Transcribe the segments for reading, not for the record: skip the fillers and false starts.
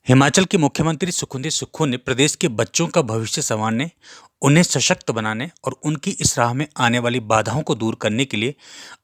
हिमाचल के मुख्यमंत्री सुखविंदर सुक्खू ने प्रदेश के बच्चों का भविष्य संवारने, उन्हें सशक्त बनाने और उनकी इस राह में आने वाली बाधाओं को दूर करने के लिए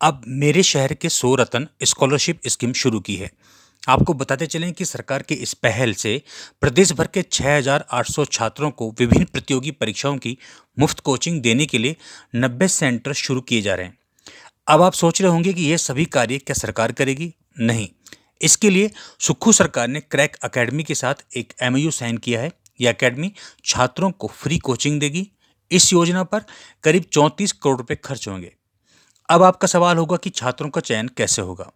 अब मेरे शहर के 100 रत्न स्कॉलरशिप स्कीम शुरू की है। आपको बताते चलें कि सरकार की इस पहल से प्रदेश भर के 6,800 छात्रों को विभिन्न प्रतियोगी परीक्षाओं की मुफ्त कोचिंग देने के लिए 90 सेंटर शुरू किए जा रहे हैं। अब आप सोच रहे होंगे कि ये सभी कार्य क्या सरकार करेगी? नहीं। इसके लिए सुक्खू सरकार ने क्रैक अकेडमी के साथ एक एमओयू साइन किया है। यह अकेडमी छात्रों को फ्री कोचिंग देगी। इस योजना पर करीब 34 करोड़ रुपए खर्च होंगे। अब आपका सवाल होगा कि छात्रों का चयन कैसे होगा।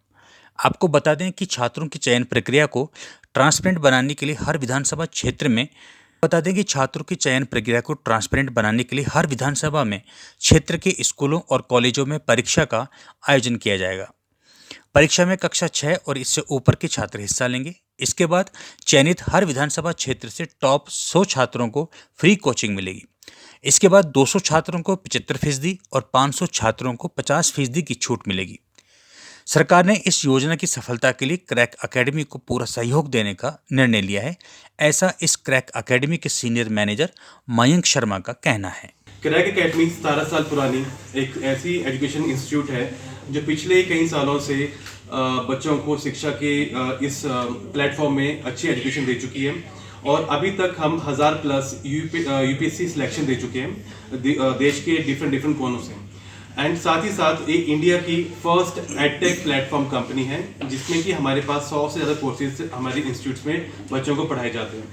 आपको बता दें कि छात्रों की चयन प्रक्रिया को ट्रांसपेरेंट बनाने के लिए हर विधानसभा क्षेत्र में क्षेत्र के स्कूलों और कॉलेजों में परीक्षा का आयोजन किया जाएगा। परीक्षा में कक्षा 6 और इससे ऊपर के छात्र हिस्सा लेंगे। इसके बाद चयनित हर विधानसभा क्षेत्र से टॉप 100 छात्रों को फ्री कोचिंग मिलेगी। इसके बाद 200 छात्रों को 75% और 500 छात्रों को 50% की छूट मिलेगी। सरकार ने इस योजना की सफलता के लिए क्रैक अकेडमी को पूरा सहयोग देने का निर्णय लिया है। ऐसा इस क्रैक अकेडमी के सीनियर मैनेजर मयंक शर्मा का कहना है। क्रैक अकेडमी 17 साल पुरानी एक ऐसी एजुकेशन इंस्टीट्यूट है जो पिछले कई सालों से बच्चों को शिक्षा के इस प्लेटफॉर्म में अच्छी एजुकेशन दे चुकी है और अभी तक हम 1000 प्लस यूपीएससी सिलेक्शन दे चुके हैं देश के डिफरेंट कोनों से। एंड साथ ही साथ एक इंडिया की फर्स्ट एडटेक प्लेटफॉर्म कंपनी है जिसमें कि हमारे पास 100 से ज़्यादा कोर्सेज हमारे इंस्टीट्यूट्स में बच्चों को पढ़ाए जाते हैं।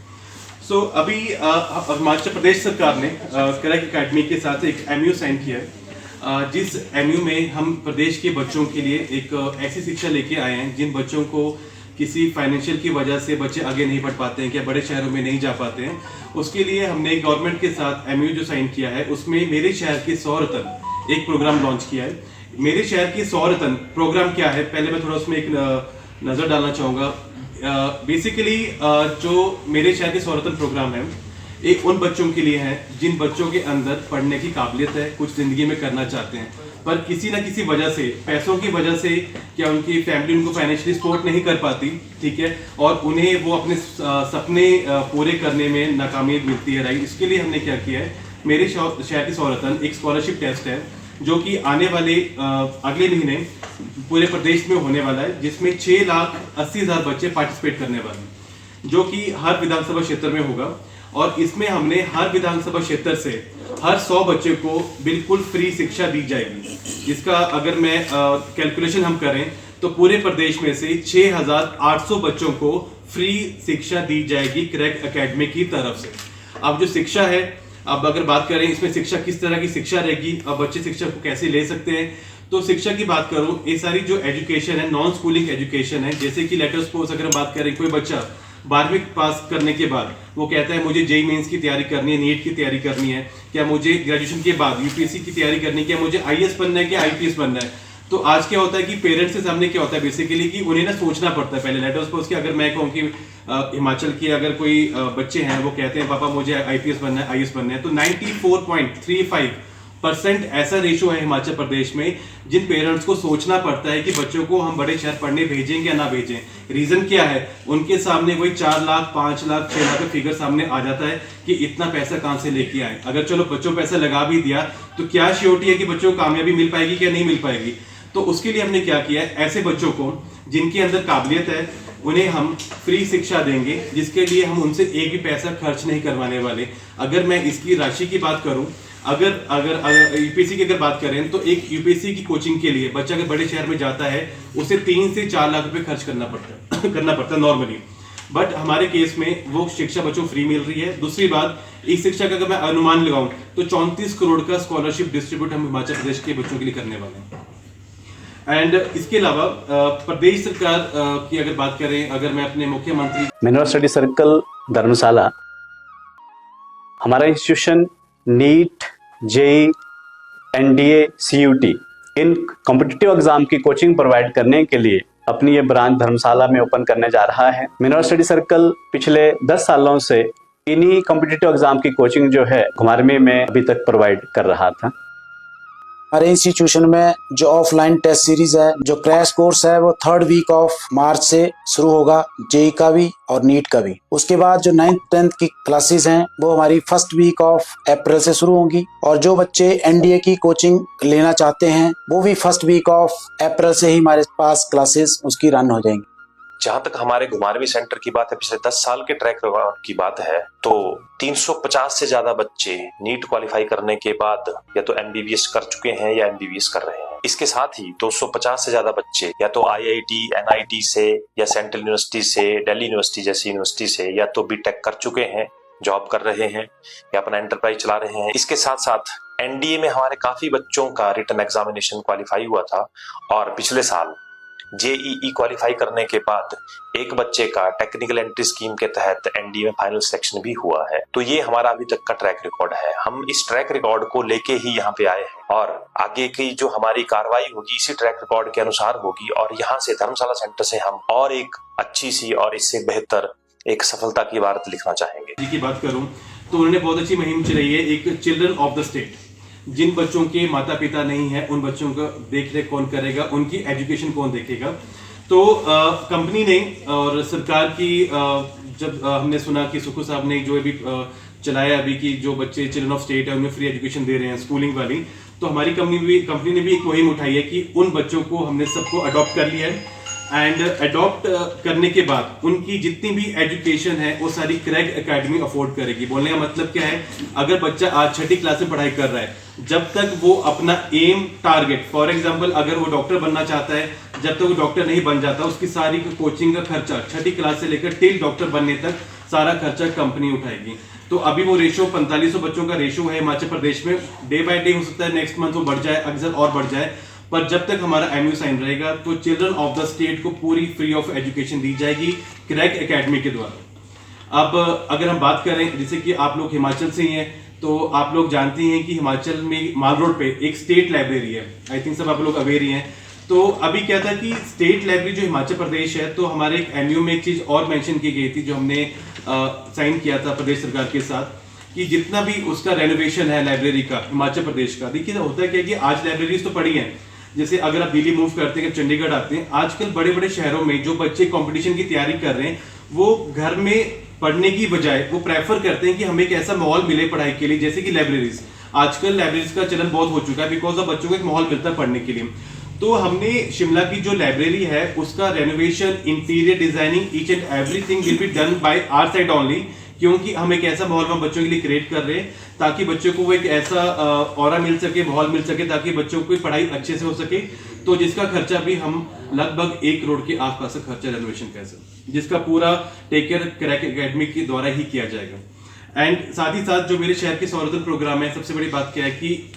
सो अभी हिमाचल प्रदेश सरकार ने क्रैक अकेडमी के साथ एक एमयू साइन किया है, जिस एमयू में हम प्रदेश के बच्चों के लिए एक ऐसी शिक्षा लेके आए हैं जिन बच्चों को किसी फाइनेंशियल की वजह से बच्चे आगे नहीं बढ़ पाते हैं या बड़े शहरों में नहीं जा पाते हैं। उसके लिए हमने गवर्नमेंट के साथ एमयू जो साइन किया है उसमें मेरे शहर के 100 रत्न एक प्रोग्राम लॉन्च किया है। मेरे शहर के 100 रत्न प्रोग्राम क्या है, पहले मैं थोड़ा उसमें एक नज़र डालना चाहूँगा। बेसिकली जो मेरे शहर के 100 रत्न प्रोग्राम है एक उन बच्चों के लिए है जिन बच्चों के अंदर पढ़ने की काबिलियत है, कुछ ज़िंदगी में करना चाहते हैं पर किसी ना किसी वजह से, पैसों की वजह से क्या उनकी फैमिली उनको फाइनेंशियली सपोर्ट नहीं कर पाती, ठीक है, और उन्हें वो अपने सपने पूरे करने में नाकामी मिलती है। राइट, इसके लिए हमने क्या किया है, मेरे शहर के 100 रत्न एक स्कॉलरशिप टेस्ट है जो कि आने वाले अगले महीने पूरे प्रदेश में होने वाला है, जिसमें 6,80,000 बच्चे पार्टिसिपेट करने वाले हैं जो कि हर विधानसभा क्षेत्र में होगा। और इसमें हमने हर विधानसभा क्षेत्र से हर 100 बच्चे को बिल्कुल फ्री शिक्षा दी जाएगी, जिसका अगर मैं कैलकुलेशन हम करें तो पूरे प्रदेश में से 6,800 बच्चों को फ्री शिक्षा दी जाएगी क्रैक अकेडमी की तरफ से। अब जो शिक्षा है, अब अगर बात करें इसमें शिक्षा किस तरह की शिक्षा रहेगी, अब बच्चे शिक्षा को कैसे ले सकते हैं, तो शिक्षा की बात करूं, ये सारी जो एजुकेशन है नॉन स्कूलिंग एजुकेशन है। जैसे कि लेट अस सपोज अगर बात करें कोई बच्चा 12वीं पास करने के बाद वो कहता है मुझे जेईई मेंस की तैयारी करनी है, नीट की तैयारी करनी है, क्या मुझे ग्रेजुएशन के बाद यूपीएससी की तैयारी करनी है, क्या मुझे आईएएस बनना है, क्या आईपीएस बनना है। तो आज क्या होता है कि पेरेंट्स के सामने क्या होता है बेसिकली कि उन्हें ना सोचना पड़ता है पहले। लेट अस सपोज कि अगर मैं कहूँ कि हिमाचल के अगर कोई बच्चे हैं वो कहते हैं पापा मुझे आईपीएस बनना है, आईएएस बनना है, तो 94.35% ऐसा रेशो है हिमाचल प्रदेश में जिन पेरेंट्स को सोचना पड़ता है कि बच्चों को हम बड़े शहर पढ़ने भेजें या ना भेजें। रीजन क्या है, उनके सामने वही 4 लाख 5 लाख 6 लाख का फिगर सामने आ जाता है कि इतना पैसा कहां से लेके आए। अगर चलो बच्चों को पैसा लगा भी दिया तो क्या श्योरिटी है कि बच्चों को कामयाबी मिल पाएगी क्या नहीं मिल पाएगी। तो उसके लिए हमने क्या किया है, ऐसे बच्चों को जिनके अंदर काबिलियत है उन्हें हम फ्री शिक्षा देंगे, जिसके लिए हम उनसे एक भी पैसा खर्च नहीं करवाने वाले। अगर मैं इसकी राशि की बात करूं, अगर यूपीएससी की अगर बात करें तो एक यूपीएससी की कोचिंग के लिए बच्चा अगर बड़े शहर में जाता है उसे 3 से 4 लाख रुपए खर्च करना पड़ता है नॉर्मली, बट हमारे केस में वो शिक्षा बच्चों फ्री मिल रही है। दूसरी बात, इस शिक्षा का अगर मैं अनुमान लगाऊं तो 34 करोड़ का स्कॉलरशिप डिस्ट्रीब्यूट हम हिमाचल प्रदेश के बच्चों के लिए करने वाले हैं। एंड इसके अलावा प्रदेश सरकार की अगर बात करें, अगर मैं अपने मुख्यमंत्री मिनरल स्टडी सर्कल धर्मशाला, हमारा institution NEET, JEE, NDA, CUET इन कॉम्पिटिटिव एग्जाम की कोचिंग प्रोवाइड करने के लिए अपनी ये ब्रांच धर्मशाला में ओपन करने जा रहा है। मिनरल स्टडी सर्कल पिछले 10 सालों से इन्हीं कॉम्पिटिटिव एग्जाम की कोचिंग जो है घुमारवीं में अभी तक प्रोवाइड कर रहा था। हमारे इंस्टीट्यूशन में जो ऑफलाइन टेस्ट सीरीज है, जो क्रैश कोर्स है, वो 3rd वीक ऑफ मार्च से शुरू होगा, जेई का भी और नीट का भी। उसके बाद जो 9th 10th की क्लासेस हैं वो हमारी 1st वीक ऑफ अप्रैल से शुरू होंगी, और जो बच्चे एनडीए की कोचिंग लेना चाहते हैं वो भी 1st वीक ऑफ अप्रैल से ही हमारे पास क्लासेस उसकी रन हो जाएंगी। जहां तक हमारे घुमारवीं सेंटर की बात है, पिछले 10 साल के ट्रैक रिकॉर्ड की बात है, तो 350 से ज्यादा बच्चे नीट क्वालिफाई करने के बाद या तो एमबीबीएस कर चुके हैं या एमबीबीएस कर रहे हैं। इसके साथ ही 250 से ज्यादा बच्चे या तो आईआईटी, एनआईटी से या सेंट्रल यूनिवर्सिटी से, दिल्ली यूनिवर्सिटी जैसी यूनिवर्सिटी से या तो बीटेक कर चुके हैं, जॉब कर रहे हैं या अपना एंटरप्राइज चला रहे हैं। इसके साथ साथ एनडीए में हमारे काफी बच्चों का रिटन एग्जामिनेशन क्वालिफाई हुआ था, और पिछले साल जेईई क्वालिफाई करने के बाद एक बच्चे का टेक्निकल एंट्री स्कीम के तहत एनडीए में फाइनल सिलेक्शन भी हुआ है। तो ये हमारा अभी तक का ट्रैक रिकॉर्ड है। हम इस ट्रैक रिकॉर्ड को लेके ही यहाँ पे आए हैं, और आगे की जो हमारी कार्रवाई होगी इसी ट्रैक रिकॉर्ड के अनुसार होगी, और यहाँ से धर्मशाला सेंटर से हम और एक अच्छी सी और इससे बेहतर एक सफलता की वार्ता लिखना चाहेंगे। जी की बात करूं तो उन्होंने बहुत अच्छी मुहिम चलाई है, एक चिल्ड्रन ऑफ द स्टेट। जिन बच्चों के माता पिता नहीं है उन बच्चों का देख रेख कौन करेगा, उनकी एजुकेशन कौन देखेगा। तो कंपनी ने और सरकार की जब हमने सुना कि सुखू साहब ने जो भी चलाया अभी कि जो बच्चे चिल्ड्रन ऑफ स्टेट है उनमें फ्री एजुकेशन दे रहे हैं स्कूलिंग वाली, तो हमारी कंपनी ने भी एक मुहिम उठाई है कि उन बच्चों को हमने सबको अडॉप्ट कर लिया है, एंड अडॉप्ट करने के बाद उनकी जितनी भी एजुकेशन है वो सारी क्रैक एकेडमी अफोर्ड करेगी। बोलने का मतलब क्या है, अगर बच्चा आज 6ठी क्लास में पढ़ाई कर रहा है, जब तक वो अपना एम टारगेट, फॉर एग्जांपल अगर वो डॉक्टर बनना चाहता है, जब तक वो डॉक्टर नहीं बन जाता उसकी सारी कोचिंग का खर्चा 6ठी क्लास से लेकर टिल डॉक्टर बनने तक सारा खर्चा कंपनी उठाएगी। तो अभी वो रेशो 4500 बच्चों का रेशो है हिमाचल प्रदेश में। डे बाय डे हो सकता है नेक्स्ट मंथ वो बढ़ जाए, अक्सर और बढ़ जाए, पर जब तक हमारा एमयू साइन रहेगा तो चिल्ड्रन ऑफ द स्टेट को पूरी फ्री ऑफ एजुकेशन दी जाएगी क्रैक एकेडमी के द्वारा। अब अगर हम बात करें, जैसे कि आप लोग हिमाचल से ही हैं, तो आप लोग जानते हैं कि हिमाचल में माल रोड पे एक स्टेट लाइब्रेरी है, आई थिंक सब आप लोग अवेयर ही हैं। तो अभी क्या था कि स्टेट लाइब्रेरी जो हिमाचल प्रदेश है, तो हमारे एक एमयू में एक चीज और मेंशन की गई थी जो हमने साइन किया था प्रदेश सरकार के साथ, कि जितना भी उसका रेनोवेशन है लाइब्रेरी का हिमाचल प्रदेश का, देखिए होता है क्या कि आज लाइब्रेरीज तो पड़ी हैं, जैसे अगर आप दिल्ली मूव करते हैं, चंडीगढ़ आते हैं, आजकल बड़े बड़े शहरों में जो बच्चे कंपटीशन की तैयारी कर रहे हैं वो घर में पढ़ने की बजाय वो प्रेफर करते हैं कि हमें एक ऐसा माहौल मिले पढ़ाई के लिए, जैसे कि लाइब्रेरीज। आजकल लाइब्रेरीज का चलन बहुत हो चुका है बिकॉज ऑफ बच्चों को एक माहौल मिलता है पढ़ने के लिए। तो हमने शिमला की जो लाइब्रेरी है उसका renovation, interior designing, each and everything will be done by our side only, क्योंकि हम एक ऐसा माहौल बच्चों के लिए क्रिएट कर रहे हैं ताकि बच्चों को वो एक ऐसा ऑरा मिल सके, माहौल मिल सके, ताकि बच्चों को पढ़ाई अच्छे से हो सके। तो जिसका खर्चा भी हम लगभग 1 करोड़ के आसपास का खर्चा रेनोवेशन का है, जिसका पूरा टेक केयर क्रैक एकेडमी के द्वारा ही किया जाएगा। एंड साथ ही साथ जो मेरे शहर के सौरतन प्रोग्राम है, सबसे बड़ी बात क्या है कि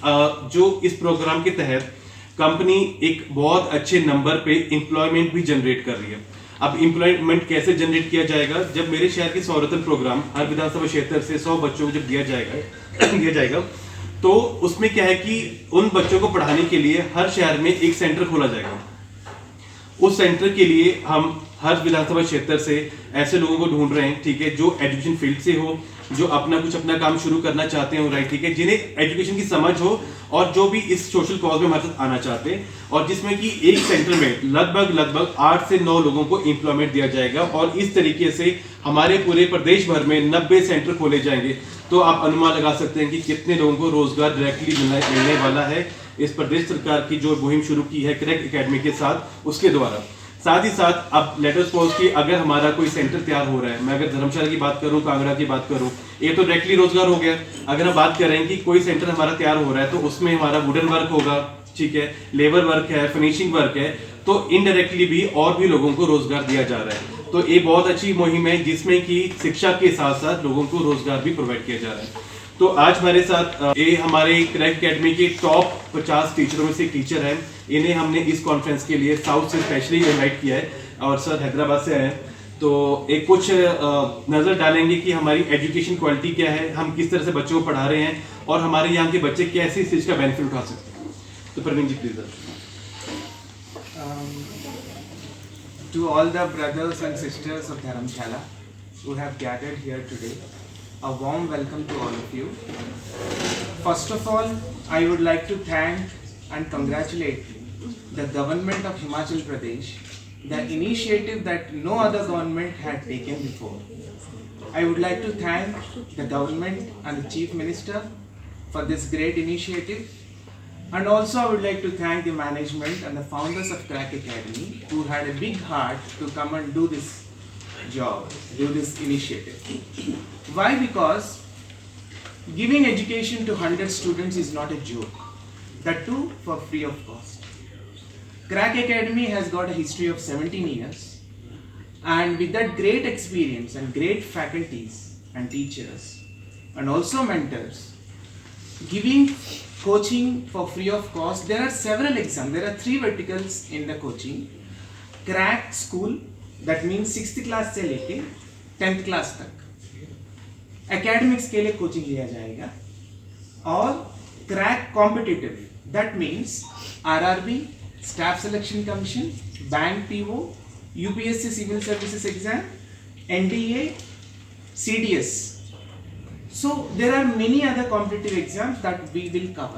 जो इस प्रोग्राम के तहत कंपनी एक बहुत अच्छे नंबर पे एम्प्लॉयमेंट भी जनरेट कर रही है। अब एम्प्लॉयमेंट कैसे जनरेट किया जाएगा, जब मेरे शहर के सौरतन प्रोग्राम हर विधानसभा क्षेत्र से 100 बच्चों को जब दिया जाएगा तो उसमें क्या है कि उन बच्चों को पढ़ाने के लिए हर शहर में एक सेंटर खोला जाएगा। उस सेंटर के लिए हम हर विधानसभा क्षेत्र से ऐसे लोगों को ढूंढ रहे हैं, ठीक है, जो एजुकेशन फील्ड से हो, जो अपना काम शुरू करना चाहते हो, राइट, ठीक है, जिन्हें एजुकेशन की समझ हो और जो भी इस सोशल कॉज में हमारे साथ आना चाहते हैं, और जिसमें कि एक सेंटर में लगभग 8 से 9 लोगों को एम्प्लॉयमेंट दिया जाएगा। और इस तरीके से हमारे पूरे प्रदेश भर में 90 सेंटर खोले जाएंगे। तो आप अनुमान लगा सकते हैं कि कितने लोगों को रोजगार डायरेक्टली मिलने वाला है इस प्रदेश सरकार की जो मुहिम शुरू की है क्रैक एकेडमी के साथ, उसके द्वारा। साथ ही साथ अब लेट अस सपोज कि अगर हमारा कोई सेंटर तैयार हो रहा है, मैं अगर धर्मशाला की बात करूं, कांगड़ा की बात करूं, ये तो डायरेक्टली रोजगार हो गया। अगर हम बात करें कि कोई सेंटर हमारा तैयार हो रहा है तो उसमें हमारा वुडन वर्क होगा, ठीक है, लेबर वर्क है, फिनिशिंग वर्क है, तो इनडायरेक्टली भी और भी लोगों को रोजगार दिया जा रहा है। तो ये बहुत अच्छी मुहिम है जिसमें कि शिक्षा के साथ साथ लोगों को रोजगार भी प्रोवाइड किया जा रहा है। तो आज हमारे साथ ये हमारे क्रैक एकेडमी के टॉप 50 टीचरों में से एक टीचर है। इन्हें हमने इस कॉन्फ्रेंस के लिए साउथ से स्पेशली इनवाइट किया है और सर हैदराबाद से आए। तो एक कुछ नजर डालेंगे कि हमारी एजुकेशन क्वालिटी क्या है, हम किस तरह से बच्चों को पढ़ा रहे हैं और हमारे यहाँ के बच्चे कैसे इस चीज का बेनिफिट उठा सकते हैं। तो प्रवीण जी please. To all the brothers and sisters of Dharamshala who have gathered here today, a warm welcome to all of you. First of all, I would like to thank and congratulate the government of Himachal Pradesh, the initiative that no other government had taken before. I would like to thank the government and the Chief Minister for this great initiative. And also I would like to thank the management and the founders of Crack Academy who had a big heart to come and do this job, do this initiative. Why? Because giving education to 100 students is not a joke. That too for free of cost. Crack Academy has got a history of 17 years, and with that great experience and great faculties and teachers and also mentors, giving coaching for free of cost. There are several exams. There are 3 verticals in the coaching. Crack school, that means 6th class से लेके 10th class तक academics के लिए coaching लिया जाएगा. और crack competitive, that means RRB, Staff Selection Commission, Bank PO, UPSC Civil Services Exam, NDA, CDS. So there are many other competitive exams that we will cover.